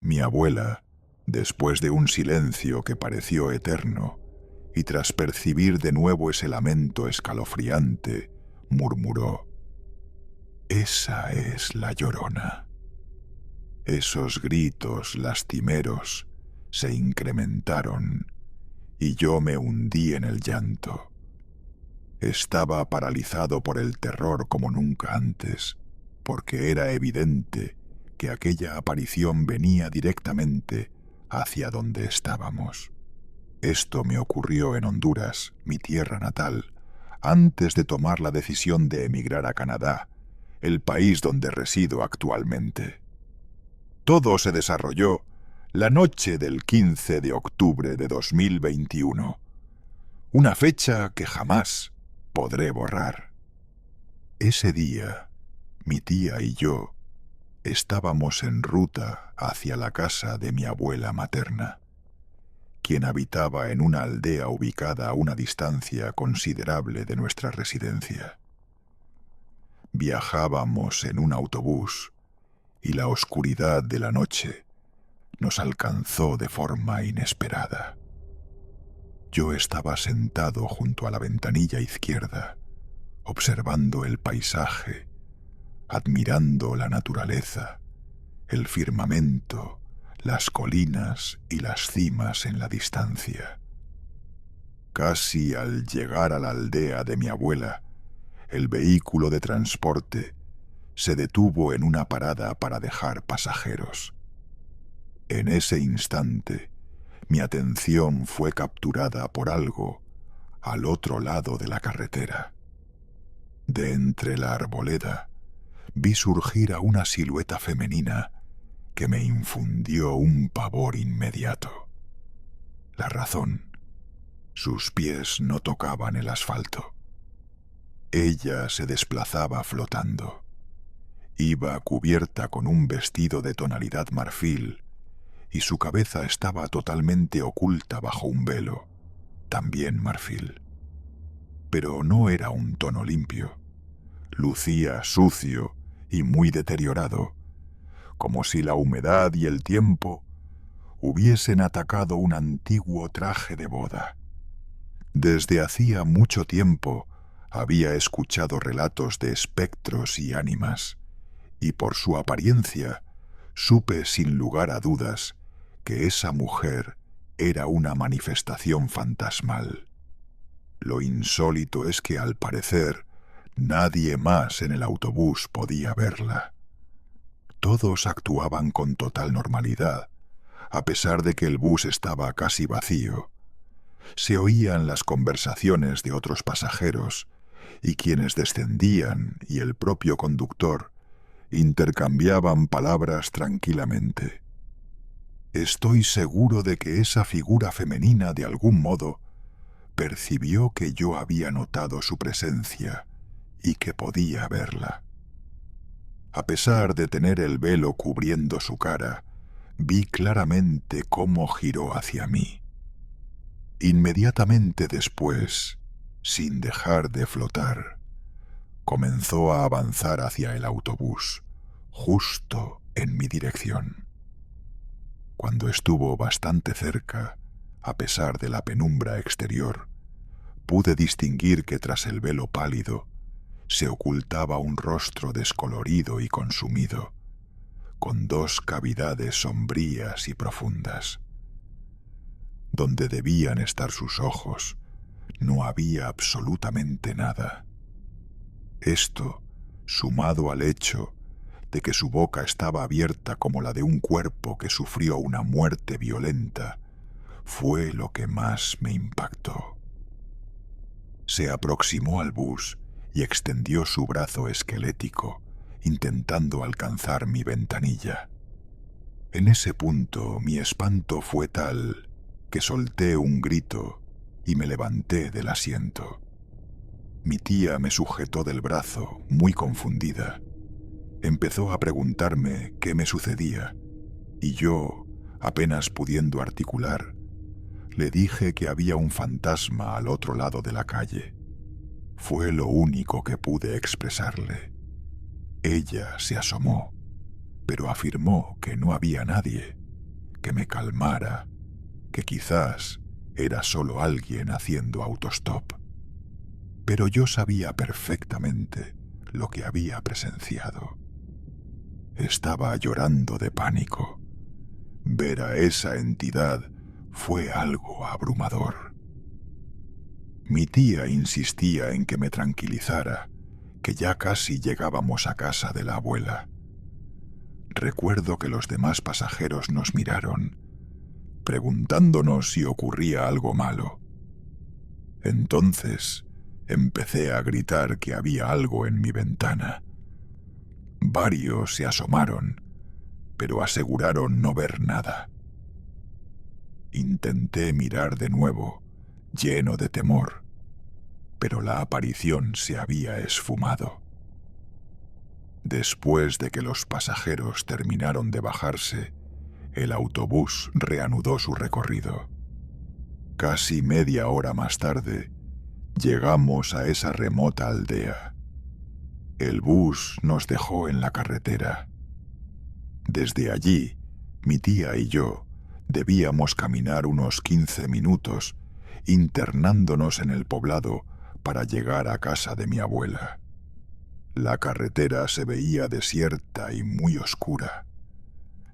Mi abuela, después de un silencio que pareció eterno, y tras percibir de nuevo ese lamento escalofriante, murmuró: «Esa es la Llorona». Esos gritos lastimeros se incrementaron y yo me hundí en el llanto. Estaba paralizado por el terror como nunca antes, porque era evidente que aquella aparición venía directamente hacia donde estábamos. Esto me ocurrió en Honduras, mi tierra natal, antes de tomar la decisión de emigrar a Canadá, el país donde resido actualmente. Todo se desarrolló la noche del 15 de octubre de 2021, una fecha que jamás podré borrar. Ese día, mi tía y yo estábamos en ruta hacia la casa de mi abuela materna, quien habitaba en una aldea ubicada a una distancia considerable de nuestra residencia. Viajábamos en un autobús y la oscuridad de la noche nos alcanzó de forma inesperada. Yo estaba sentado junto a la ventanilla izquierda, observando el paisaje, admirando la naturaleza, el firmamento, las colinas y las cimas en la distancia. Casi al llegar a la aldea de mi abuela, el vehículo de transporte se detuvo en una parada para dejar pasajeros. En ese instante, mi atención fue capturada por algo al otro lado de la carretera. De entre la arboleda, vi surgir a una silueta femenina que me infundió un pavor inmediato. La razón: sus pies no tocaban el asfalto. Ella se desplazaba flotando. Iba cubierta con un vestido de tonalidad marfil y su cabeza estaba totalmente oculta bajo un velo, también marfil. Pero no era un tono limpio. Lucía sucio y muy deteriorado, como si la humedad y el tiempo hubiesen atacado un antiguo traje de boda. Desde hacía mucho tiempo había escuchado relatos de espectros y ánimas, y por su apariencia supe sin lugar a dudas que esa mujer era una manifestación fantasmal. Lo insólito es que, al parecer, nadie más en el autobús podía verla. Todos actuaban con total normalidad, a pesar de que el bus estaba casi vacío. Se oían las conversaciones de otros pasajeros, y quienes descendían y el propio conductor intercambiaban palabras tranquilamente. Estoy seguro de que esa figura femenina de algún modo percibió que yo había notado su presencia y que podía verla. A pesar de tener el velo cubriendo su cara, vi claramente cómo giró hacia mí. Inmediatamente después, sin dejar de flotar, comenzó a avanzar hacia el autobús, justo en mi dirección. Cuando estuvo bastante cerca, a pesar de la penumbra exterior, pude distinguir que tras el velo pálido se ocultaba un rostro descolorido y consumido, con dos cavidades sombrías y profundas. Donde debían estar sus ojos, no había absolutamente nada. Esto, sumado al hecho de que su boca estaba abierta como la de un cuerpo que sufrió una muerte violenta, fue lo que más me impactó. Se aproximó al bus y extendió su brazo esquelético, intentando alcanzar mi ventanilla. En ese punto mi espanto fue tal que solté un grito y me levanté del asiento. Mi tía me sujetó del brazo, muy confundida. Empezó a preguntarme qué me sucedía, y yo, apenas pudiendo articular, le dije que había un fantasma al otro lado de la calle. Fue lo único que pude expresarle. Ella se asomó, pero afirmó que no había nadie. que me calmara, que quizás era solo alguien haciendo autostop. Pero yo sabía perfectamente lo que había presenciado. Estaba llorando de pánico. Ver a esa entidad fue algo abrumador. Mi tía insistía en que me tranquilizara, que ya casi llegábamos a casa de la abuela. Recuerdo que los demás pasajeros nos miraron, preguntándonos si ocurría algo malo. Entonces empecé a gritar que había algo en mi ventana. Varios se asomaron, pero aseguraron no ver nada. Intenté mirar de nuevo, lleno de temor, pero la aparición se había esfumado. Después de que los pasajeros terminaron de bajarse, el autobús reanudó su recorrido. Casi media hora más tarde, llegamos a esa remota aldea. El bus nos dejó en la carretera. Desde allí, mi tía y yo debíamos caminar unos 15 minutos, internándonos en el poblado para llegar a casa de mi abuela. La carretera se veía desierta y muy oscura.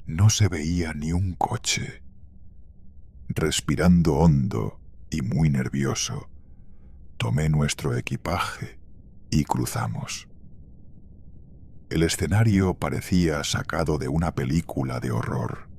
No se veía ni un coche. Respirando hondo y muy nervioso, tomé nuestro equipaje y cruzamos. El escenario parecía sacado de una película de horror.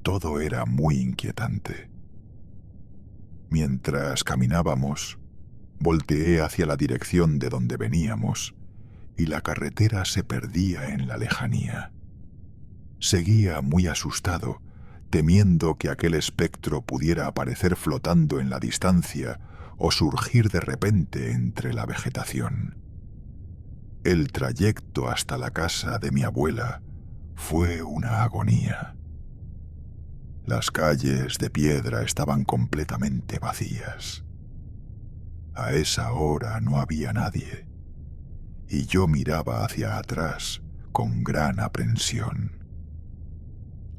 Todo era muy inquietante. Mientras caminábamos, volteé hacia la dirección de donde veníamos y la carretera se perdía en la lejanía. Seguía muy asustado, temiendo que aquel espectro pudiera aparecer flotando en la distancia o surgir de repente entre la vegetación. El trayecto hasta la casa de mi abuela fue una agonía. Las calles de piedra estaban completamente vacías. A esa hora no había nadie, y yo miraba hacia atrás con gran aprensión.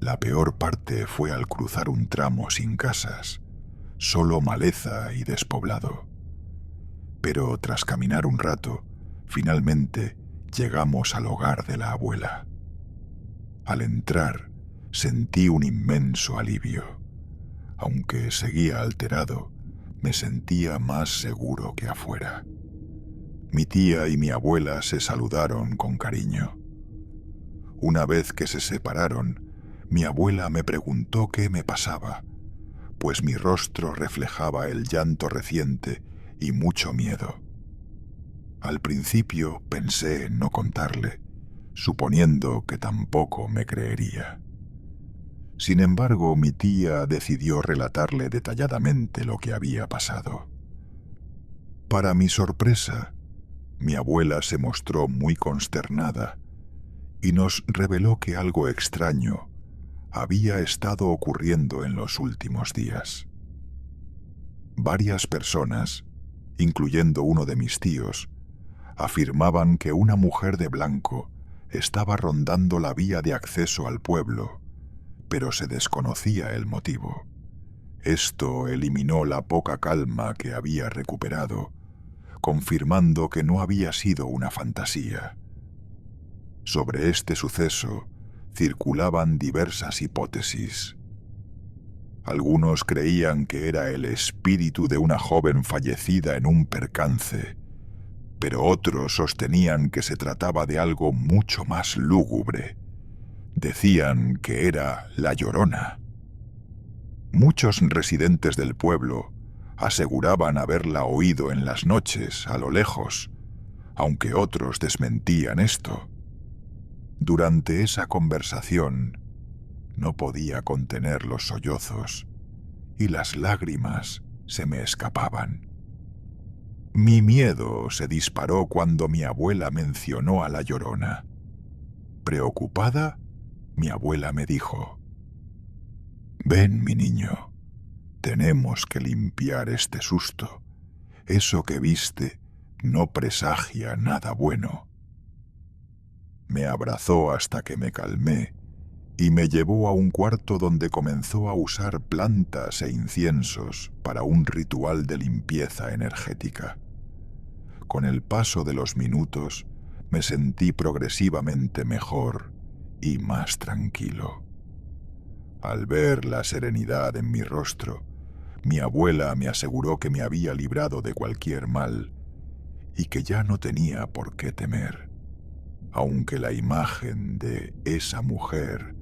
La peor parte fue al cruzar un tramo sin casas, solo maleza y despoblado. Pero tras caminar un rato, finalmente llegamos al hogar de la abuela. Al entrar, sentí un inmenso alivio. Aunque seguía alterado, me sentía más seguro que afuera. Mi tía y mi abuela se saludaron con cariño. Una vez que se separaron, mi abuela me preguntó qué me pasaba, pues mi rostro reflejaba el llanto reciente y mucho miedo. Al principio pensé en no contarle, suponiendo que tampoco me creería. Sin embargo, mi tía decidió relatarle detalladamente lo que había pasado. Para mi sorpresa, mi abuela se mostró muy consternada y nos reveló que algo extraño había estado ocurriendo en los últimos días. Varias personas, incluyendo uno de mis tíos, afirmaban que una mujer de blanco estaba rondando la vía de acceso al pueblo, pero se desconocía el motivo. Esto eliminó la poca calma que había recuperado, confirmando que no había sido una fantasía. Sobre este suceso circulaban diversas hipótesis. Algunos creían que era el espíritu de una joven fallecida en un percance, pero otros sostenían que se trataba de algo mucho más lúgubre. Decían que era la Llorona. Muchos residentes del pueblo aseguraban haberla oído en las noches a lo lejos, aunque otros desmentían esto. Durante esa conversación no podía contener los sollozos y las lágrimas se me escapaban. Mi miedo se disparó cuando mi abuela mencionó a la Llorona. Preocupada, mi abuela me dijo: «Ven, mi niño, tenemos que limpiar este susto. Eso que viste no presagia nada bueno». Me abrazó hasta que me calmé y me llevó a un cuarto donde comenzó a usar plantas e inciensos para un ritual de limpieza energética. Con el paso de los minutos, me sentí progresivamente mejor y más tranquilo. Al ver la serenidad en mi rostro, mi abuela me aseguró que me había librado de cualquier mal y que ya no tenía por qué temer, aunque la imagen de esa mujer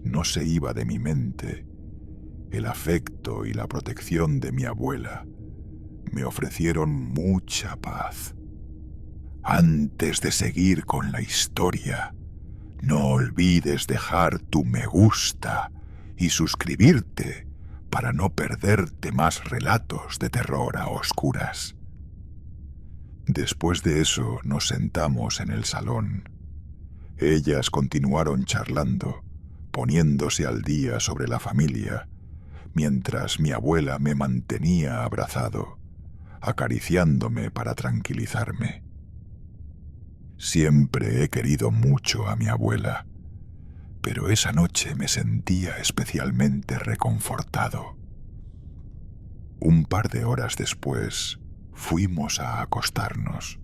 no se iba de mi mente. El afecto y la protección de mi abuela me ofrecieron mucha paz. Antes de seguir con la historia, no olvides dejar tu me gusta y suscribirte para no perderte más relatos de terror a oscuras. Después de eso nos sentamos en el salón. Ellas continuaron charlando, poniéndose al día sobre la familia, mientras mi abuela me mantenía abrazado, acariciándome para tranquilizarme. Siempre he querido mucho a mi abuela, pero esa noche me sentía especialmente reconfortado. Un par de horas después, fuimos a acostarnos.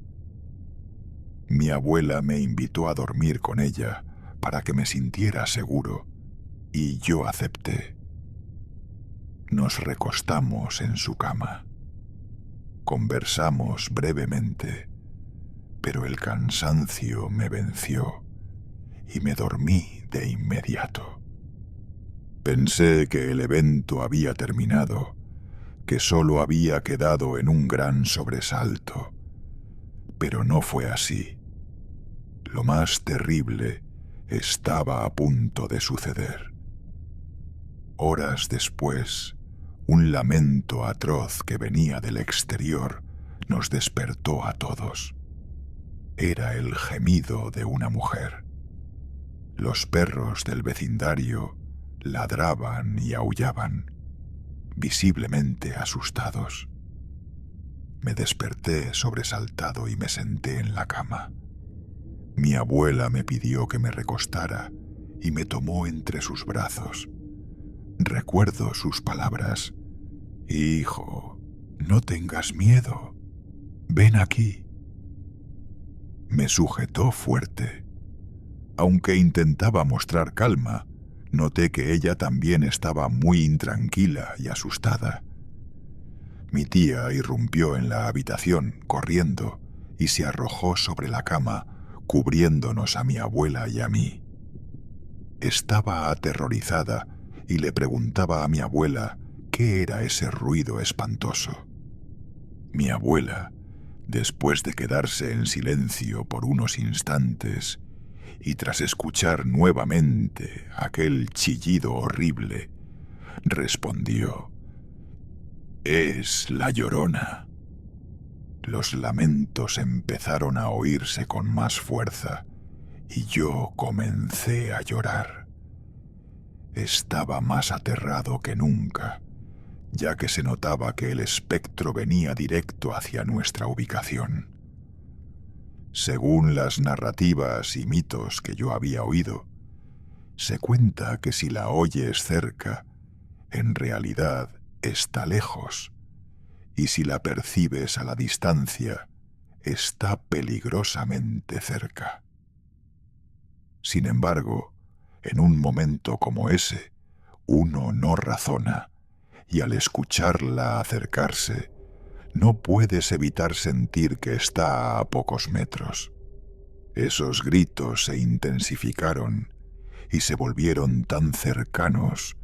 Mi abuela me invitó a dormir con ella para que me sintiera seguro, y yo acepté. Nos recostamos en su cama. Conversamos brevemente, pero el cansancio me venció y me dormí de inmediato. Pensé que el evento había terminado, que solo había quedado en un gran sobresalto, pero no fue así. Lo más terrible estaba a punto de suceder. Horas después, un lamento atroz que venía del exterior nos despertó a todos. Era el gemido de una mujer. Los perros del vecindario ladraban y aullaban, visiblemente asustados. Me desperté sobresaltado y me senté en la cama. Mi abuela me pidió que me recostara y me tomó entre sus brazos. Recuerdo sus palabras: «Hijo, no tengas miedo. Ven aquí». Me sujetó fuerte. Aunque intentaba mostrar calma, noté que ella también estaba muy intranquila y asustada. Mi tía irrumpió en la habitación corriendo y se arrojó sobre la cama, cubriéndonos a mi abuela y a mí. Estaba aterrorizada y le preguntaba a mi abuela qué era ese ruido espantoso. Mi abuela, después de quedarse en silencio por unos instantes y tras escuchar nuevamente aquel chillido horrible, respondió: «Es la Llorona». Los lamentos empezaron a oírse con más fuerza y yo comencé a llorar. Estaba más aterrado que nunca, ya que se notaba que el espectro venía directo hacia nuestra ubicación. Según las narrativas y mitos que yo había oído, se cuenta que si la oyes cerca, en realidad está lejos, y si la percibes a la distancia, está peligrosamente cerca. Sin embargo, en un momento como ese, uno no razona, y al escucharla acercarse, no puedes evitar sentir que está a pocos metros. Esos gritos se intensificaron y se volvieron tan cercanos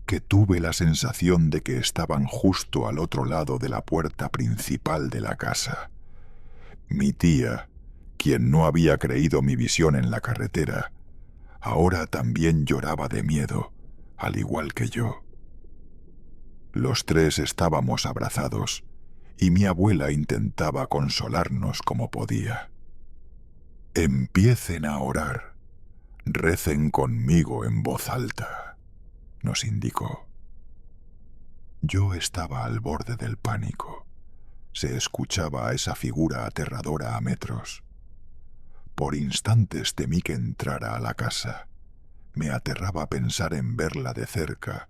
que tuve la sensación de que estaban justo al otro lado de la puerta principal de la casa. Mi tía, quien no había creído mi visión en la carretera, ahora también lloraba de miedo, al igual que yo. Los tres estábamos abrazados y mi abuela intentaba consolarnos como podía. «Empiecen a orar, recen conmigo en voz alta», nos indicó. Yo estaba al borde del pánico. Se escuchaba a esa figura aterradora a metros. Por instantes temí que entrara a la casa, Me aterraba pensar en verla de cerca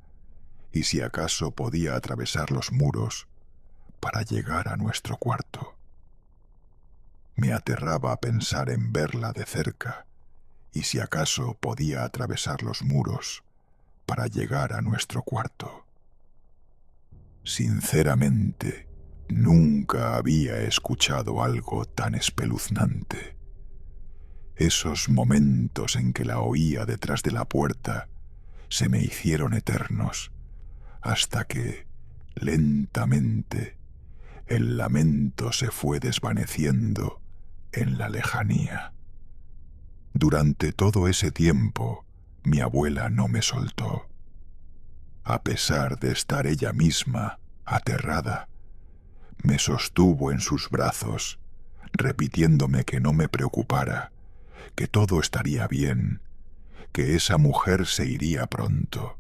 y si acaso podía atravesar los muros para llegar a nuestro cuarto. Me aterraba pensar en verla de cerca y si acaso podía atravesar los muros para llegar a nuestro cuarto. Sinceramente, nunca había escuchado algo tan espeluznante. Esos momentos en que la oía detrás de la puerta se me hicieron eternos, hasta que, lentamente, el lamento se fue desvaneciendo en la lejanía. Durante todo ese tiempo, mi abuela no me soltó. A pesar de estar ella misma aterrada, me sostuvo en sus brazos, repitiéndome que no me preocupara, que todo estaría bien, que esa mujer se iría pronto.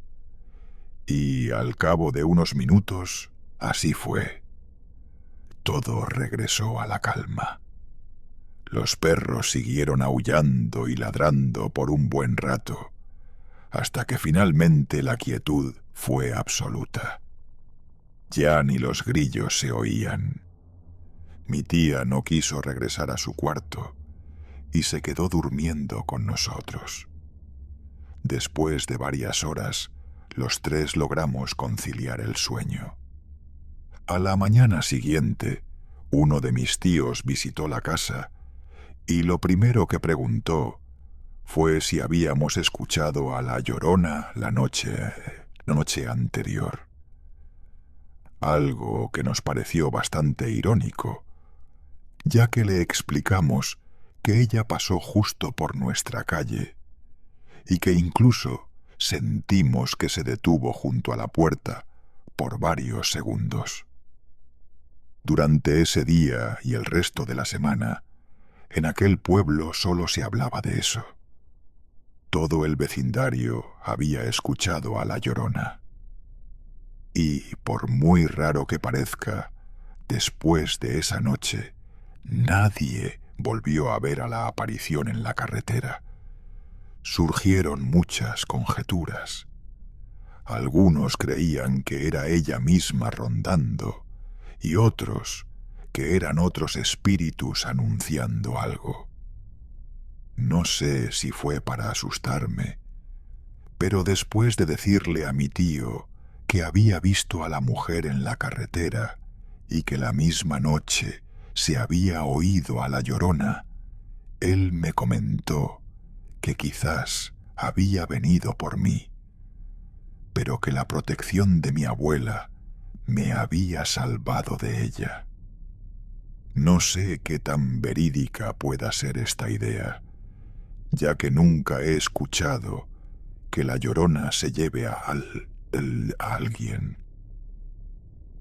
Y al cabo de unos minutos, así fue. Todo regresó a la calma. Los perros siguieron aullando y ladrando por un buen rato, hasta que finalmente la quietud fue absoluta. Ya ni los grillos se oían. Mi tía no quiso regresar a su cuarto y se quedó durmiendo con nosotros. Después de varias horas, los tres logramos conciliar el sueño. A la mañana siguiente, uno de mis tíos visitó la casa y lo primero que preguntó fue si habíamos escuchado a la Llorona la noche anterior. Algo que nos pareció bastante irónico, ya que le explicamos que ella pasó justo por nuestra calle y que incluso sentimos que se detuvo junto a la puerta por varios segundos. Durante ese día y el resto de la semana, en aquel pueblo solo se hablaba de eso. Todo el vecindario había escuchado a la Llorona. Y, por muy raro que parezca, después de esa noche, nadie volvió a ver a la aparición en la carretera. Surgieron muchas conjeturas. Algunos creían que era ella misma rondando, y otros que eran otros espíritus anunciando algo. No sé si fue para asustarme, pero después de decirle a mi tío que había visto a la mujer en la carretera y que la misma noche se había oído a la Llorona, él me comentó que quizás había venido por mí, pero que la protección de mi abuela me había salvado de ella. No sé qué tan verídica pueda ser esta idea, ya que nunca he escuchado que la Llorona se lleve a alguien.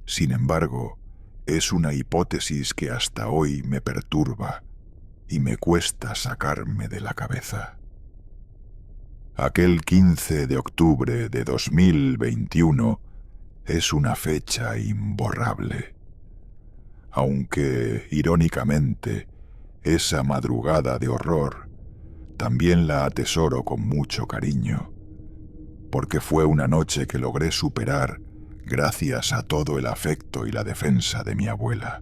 Sin embargo, es una hipótesis que hasta hoy me perturba y me cuesta sacarme de la cabeza. Aquel 15 de octubre de 2021 es una fecha imborrable. Aunque, irónicamente, esa madrugada de horror también la atesoro con mucho cariño, porque fue una noche que logré superar gracias a todo el afecto y la defensa de mi abuela.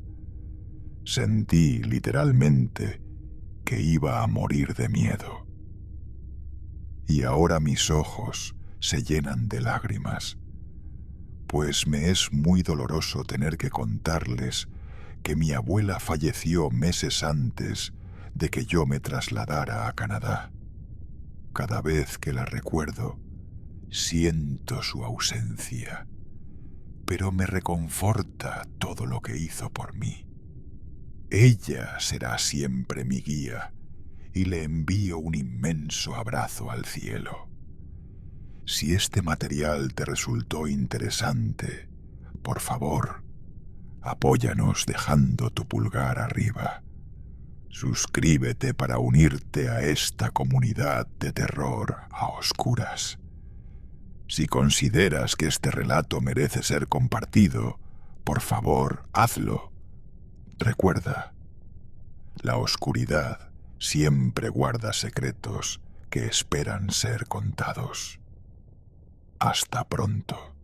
Sentí, literalmente, que iba a morir de miedo. Y ahora mis ojos se llenan de lágrimas, pues me es muy doloroso tener que contarles que mi abuela falleció meses antes de que yo me trasladara a Canadá. Cada vez que la recuerdo, siento su ausencia, pero me reconforta todo lo que hizo por mí. Ella será siempre mi guía y le envío un inmenso abrazo al cielo. Si este material te resultó interesante, por favor, apóyanos dejando tu pulgar arriba. Suscríbete para unirte a esta comunidad de terror a oscuras. Si consideras que este relato merece ser compartido, por favor, hazlo. Recuerda, la oscuridad siempre guarda secretos que esperan ser contados. Hasta pronto.